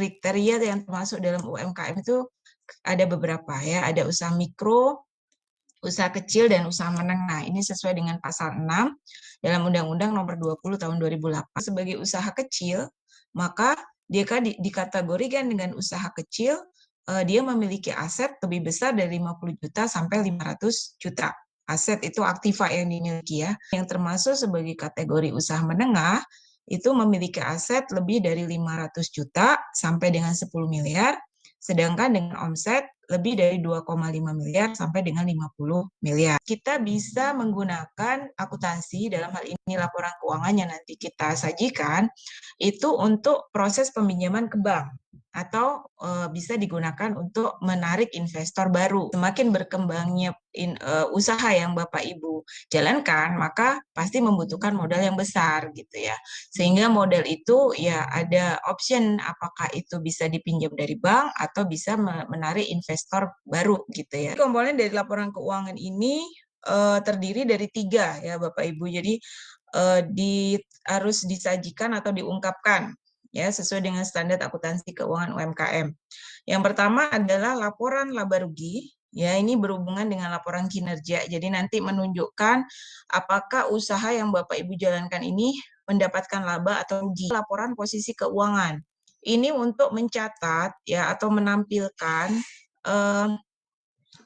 kriteria yang termasuk dalam UMKM itu ada beberapa ya, ada usaha mikro, usaha kecil, dan usaha menengah. Ini sesuai dengan pasal 6 dalam Undang-Undang Nomor 20 Tahun 2008. Sebagai usaha kecil, maka dia dikategorikan dengan usaha kecil, dia memiliki aset lebih besar dari 50 juta sampai 500 juta. Aset itu aktiva yang dimiliki ya. Yang termasuk sebagai kategori usaha menengah, itu memiliki aset lebih dari 500 juta sampai dengan 10 miliar, sedangkan dengan omset lebih dari 2,5 miliar sampai dengan 50 miliar. Kita bisa menggunakan akuntansi dalam hal ini laporan keuangan yang nanti kita sajikan itu untuk proses peminjaman ke bank atau bisa digunakan untuk menarik investor baru. Semakin berkembangnya usaha yang Bapak Ibu jalankan, maka pasti membutuhkan modal yang besar gitu ya. Sehingga modal itu ya ada option apakah itu bisa dipinjam dari bank atau bisa menarik investor baru gitu ya. Komponen dari laporan keuangan ini terdiri dari 3 ya Bapak Ibu. Jadi harus disajikan atau diungkapkan ya sesuai dengan standar akuntansi keuangan UMKM. Yang pertama adalah laporan laba rugi. Ya, ini berhubungan dengan laporan kinerja. Jadi nanti menunjukkan apakah usaha yang Bapak Ibu jalankan ini mendapatkan laba atau rugi. Laporan posisi keuangan. Ini untuk mencatat ya atau menampilkan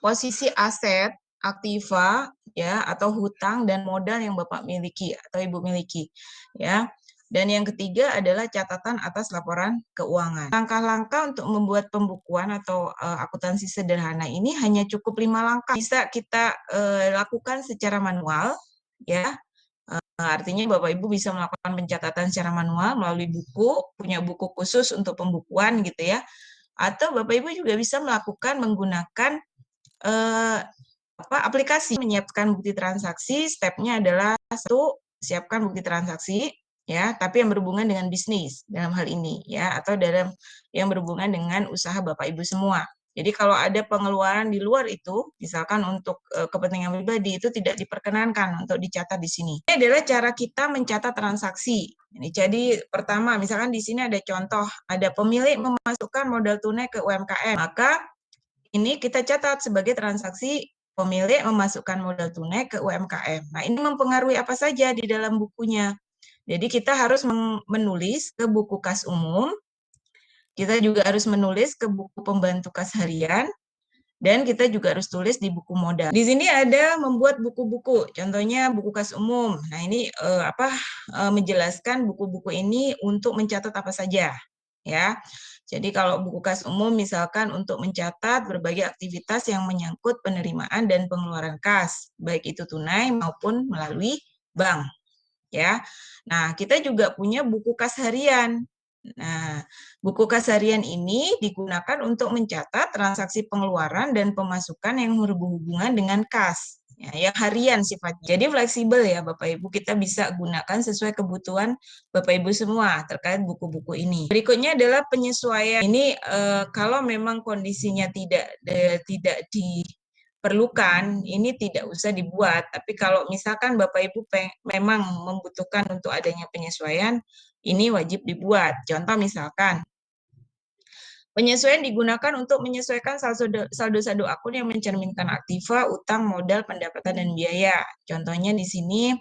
posisi aset, aktiva ya atau hutang dan modal yang Bapak miliki atau Ibu miliki ya. Dan yang ketiga adalah catatan atas laporan keuangan. Langkah-langkah untuk membuat pembukuan atau akuntansi sederhana ini hanya cukup 5 langkah. Bisa kita lakukan secara manual ya. Artinya Bapak Ibu bisa melakukan pencatatan secara manual melalui buku, punya buku khusus untuk pembukuan gitu ya. Atau Bapak Ibu juga bisa melakukan menggunakan aplikasi. Menyiapkan bukti transaksi, stepnya adalah 1, siapkan bukti transaksi ya, tapi yang berhubungan dengan bisnis dalam hal ini ya, atau dalam yang berhubungan dengan usaha Bapak Ibu semua. Jadi kalau ada pengeluaran di luar itu, misalkan untuk kepentingan pribadi, itu tidak diperkenankan untuk dicatat di sini. Ini adalah cara kita mencatat transaksi. Jadi pertama, misalkan di sini ada contoh, ada pemilik memasukkan modal tunai ke UMKM, maka ini kita catat sebagai transaksi pemilik memasukkan modal tunai ke UMKM. Nah, ini mempengaruhi apa saja di dalam bukunya. Jadi kita harus menulis ke buku kas umum, kita juga harus menulis ke buku pembantu kas harian, dan kita juga harus tulis di buku modal. Di sini ada membuat buku-buku, contohnya buku kas umum. Nah, ini menjelaskan buku-buku ini untuk mencatat apa saja, ya. Jadi kalau buku kas umum misalkan untuk mencatat berbagai aktivitas yang menyangkut penerimaan dan pengeluaran kas, baik itu tunai maupun melalui bank, ya. Nah, kita juga punya buku kas harian. Nah, buku kas harian ini digunakan untuk mencatat transaksi pengeluaran dan pemasukan yang berhubungan dengan kas, ya, yang harian sifatnya. Jadi fleksibel ya Bapak Ibu, kita bisa gunakan sesuai kebutuhan Bapak Ibu semua terkait buku-buku ini. Berikutnya adalah penyesuaian. Ini kalau memang kondisinya tidak diperlukan, ini tidak usah dibuat. Tapi kalau misalkan Bapak Ibu memang membutuhkan untuk adanya penyesuaian, ini wajib dibuat. Contoh misalkan, penyesuaian digunakan untuk menyesuaikan saldo akun yang mencerminkan aktiva, utang, modal, pendapatan, dan biaya. Contohnya di sini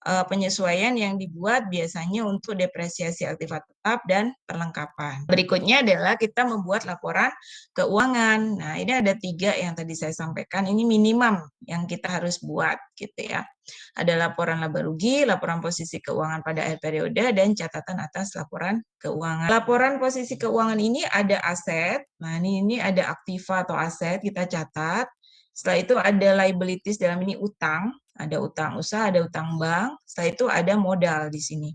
penyesuaian yang dibuat biasanya untuk depresiasi aktiva tetap dan perlengkapan. Berikutnya adalah kita membuat laporan keuangan. Nah, ini ada 3 yang tadi saya sampaikan. Ini minimum yang kita harus buat gitu ya. Ada laporan laba rugi, laporan posisi keuangan pada akhir periode, dan catatan atas laporan keuangan. Laporan posisi keuangan ini ada aset. Nah, ini ada aktiva atau aset, kita catat. Setelah itu ada liabilities, dalam ini utang, ada utang usaha, ada utang bank. Setelah itu ada modal di sini.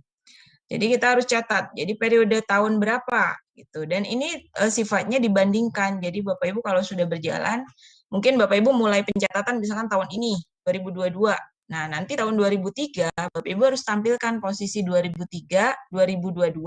Jadi kita harus catat. Jadi periode tahun berapa gitu. Dan ini sifatnya dibandingkan. Jadi Bapak Ibu kalau sudah berjalan, mungkin Bapak Ibu mulai pencatatan misalkan tahun ini 2022. Nah, nanti tahun 2003 Bapak Ibu harus tampilkan posisi 2003, 2022